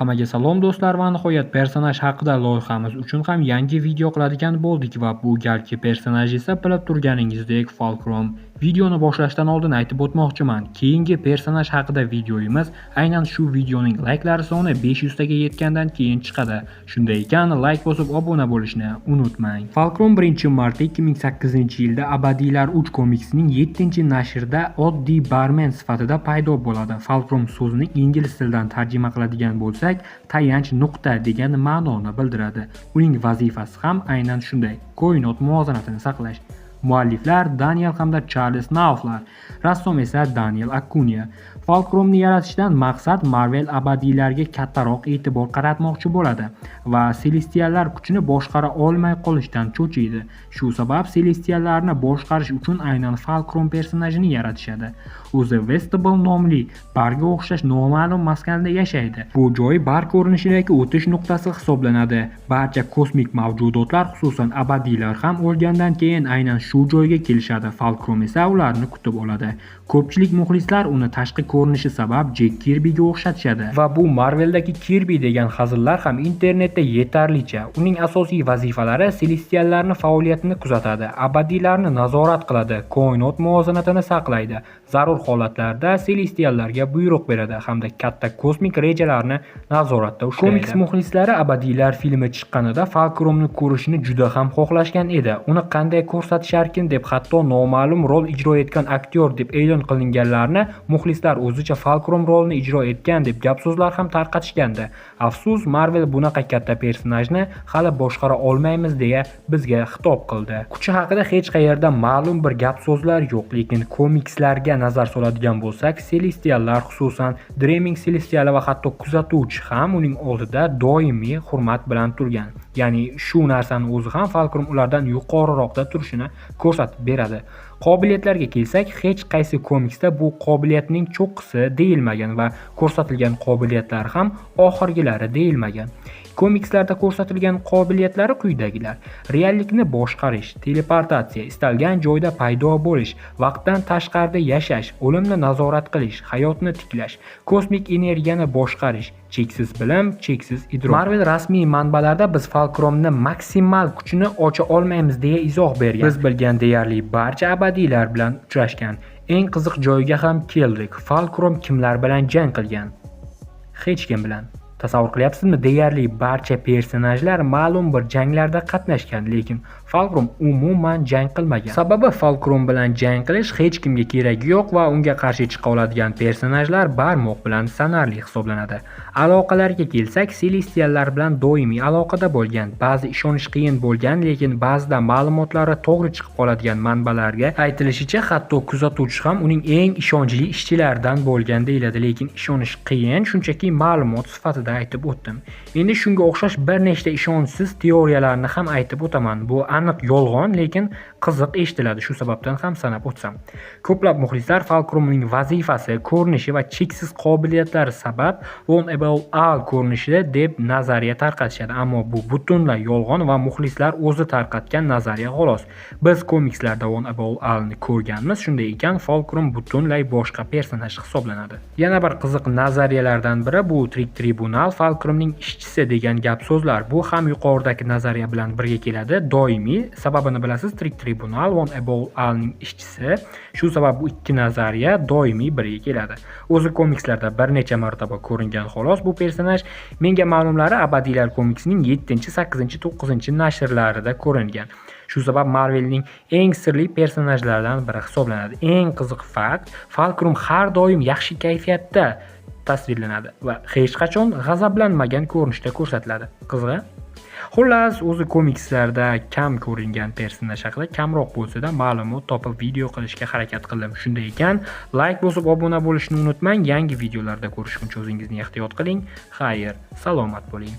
Hammaga salom do'stlar va nihoyat personaj haqida loyihamiz uchun ham yangi video qiladigan bo'ldik va bu galgi personaj esa bilib turganingizdek Falcrum. Videoni boshlashdan oldin aytib o'tmoqchiman. Keyingi personaj haqida videomiz aynan shu videoning layklari soni 500 taga yetgandan keyin chiqadi. Shunday ekan, layk bosib obuna bo'lishni unutmang. Falcrum 1-marta 2008-yilda Abadiylar 3 komiksining 7-nashrida oddiy barmen sifatida paydo bo'ladi. Falcrum so'zini ingliz tilidan tarjima qiladigan bo'lsak, tayanch nuqta degan ma'noni bildiradi. Uning vazifasi ham aynan shunday: koinot muvozanatini saqlash. Mualliflar Daniel hamda Charles Nauflar, rassom esa Daniel Acuna. Falcrumni yaratishdan maqsad Marvel abadiylarga kattaroq e'tibor qaratmoqchi bo'ladi va Celestiallar kuchini boshqara olmay qolishdan cho'chiydi. Shu sabab Celestiallarni boshqarish uchun aynan Falcrum personajini yaratishadi. O'zi Vestable nomli barga o'xshash noma'lum maskanda yashaydi. Bu joy bar ko'rinishidagi o'tish nuqtasi hisoblanadi. Barcha kosmik mavjudotlar, xususan abadiylar ham o'lgandan keyin aynan shu joyga kelishadi. Falcrum esa ularni kutib oladi. Ko'pchilik muxlislar uni tashqi ko'rinishi sabab Jack Kirbyga o'xshatishadi va bu Marveldagi Kirby degan hazillar ham internetda yetarlicha. Uning asosiy vazifalari Celestiallarning faoliyatini kuzatadi, abadiylarni nazorat qiladi, koinot muvozanatini saqlaydi, zarur holatlarda Celestiallarga buyruq beradi hamda katta kosmik rejalarni nazoratda ushlaydi. Komiks muxlislari Abadiylar filmi chiqqanida Falcrumni ko'rishni juda ham xohlashgan edi. Uni qanday ko'rsatisharkin deb hatto noma'lum rol ijro etgan aktyor deb e'lon qilinganlarni muxlislar o'zicha Falcrum rolini ijro etgan deb gap-so'zlar ham tarqatishgandi. Afsus, Marvel bunaqa katta personajni hali boshqara olmaymiz deya bizga xitob qildi. Kuchi haqida hech qayerda ma'lum bir gap-so'zlar yo'q, lekin komikslarga nazar soladigan bo'lsak, Celestiallar, xususan Dreaming Celestial va hatto kuzatuvchi ham uning oldida doimiy hurmat bilan turgan. Ya'ni shu narsani o'zi ham Falcrum ulardan yuqoriroqda turishini ko'rsatib beradi. Qobiliyatlarga kelsak, hech qaysi komiksda bu qobiliyatning cho'qqisi deyilmagan va ko'rsatilgan qobiliyatlar ham oxirgilari deyilmagan. Komikslarda ko'rsatilgan qobiliyatlari quyidagilar: reallikni boshqarish, teleportatsiya, istalgan joyda paydo bo'lish, vaqtdan tashqarida yashash, o'limni nazorat qilish, hayotni tiklash, kosmik energiyani boshqarish, cheksiz bilim, cheksiz idrok. Marvel rasmiy manbalarda biz Falcrumni maksimal kuchini ocha olmaymiz deya izoh bergan. Biz bilgan deyarli barcha abadiylar bilan uchrashgan. Eng qiziq joyiga ham keldik. Falcrum kimlar bilan jang qilgan? Hech kim bilan. Tasavvur qilyapsizmi? Deyarli barcha personajlar ma'lum bir janglarda qatnashgan, lekin Falcrum umuman jang qilmagan. Sababi Falcrum bilan jang qilish hech kimga keragi yo'q va unga qarshi chiqa oladigan personajlar barmoq bilan sanarli hisoblanadi. Aloqalarga kelsak, Celestiallar bilan doimiy aloqada bo'lgan, ba'zi ishonish qiyin bo'lgan, lekin ba'zida ma'lumotlari to'g'ri chiqib qoladigan manbalarga aytilishicha, hatto kuzatuvchi ham uning eng ishonchli ishchilaridan bo'lgan deyiladi, lekin ishonish qiyin, shunchaki ma'lumot sifatida aytib o'tdim. Endi shunga o'xshash bir nechta ishonchsiz teoriyalarni ham aytib o'taman. Bu aniq yolg'on, lekin qiziq eshitiladi, shu sababdan ham sanab o'tsam. Ko'plab muxlislar Falcrumning vazifasi, ko'rinishi va cheksiz qobiliyatlari sabab One Above All ko'rinishida deb nazariya tarqatishadi, ammo bu butunlay yolg'on va muxlislar o'zi tarqatgan nazariya xolos. Biz komikslarda One Above Allni ko'rganmiz, shunday ekan Falcrum butunlay boshqa personaj hisoblanadi. Yana bir qiziq nazariyalardan biri bu Tirik Tribunal Falcrumning ishchisi degan gap so'zlar. Bu ham yuqoridagi nazariya bilan birga keladi. Doimiy, sababini bilasiz, Tirik Tribunal One Above Allning ishchisi. Shu sabab bu ikki nazariya doimiy birga keladi. O'zi komikslarda bir necha marotaba ko'ringan xolos. Bu personaj menga ma'lumlari Abadiylar komiksining 7, 8, 9 nashrlarida ko'ringan. Shu sabab Marvelning eng sirli personajlaridan biri hisoblanadi. Eng qiziq fakt, Falcrum har doim yaxshi kayfiyatda tasvirlanadi va hech qachon g'azablanmagan ko'rinishda ko'rsatiladi. Qizg'i? Xullas, o'zi komikslarda kam ko'ringan personaj haqida kamroq bo'lsa-da ma'lumot topib video qilishga harakat qildim. Shunday ekan, layk bosib obuna bo'lishni unutmang. Yangi videolarda ko'rishguncha o'zingizni ehtiyot qiling. Xayr, salomat bo'ling.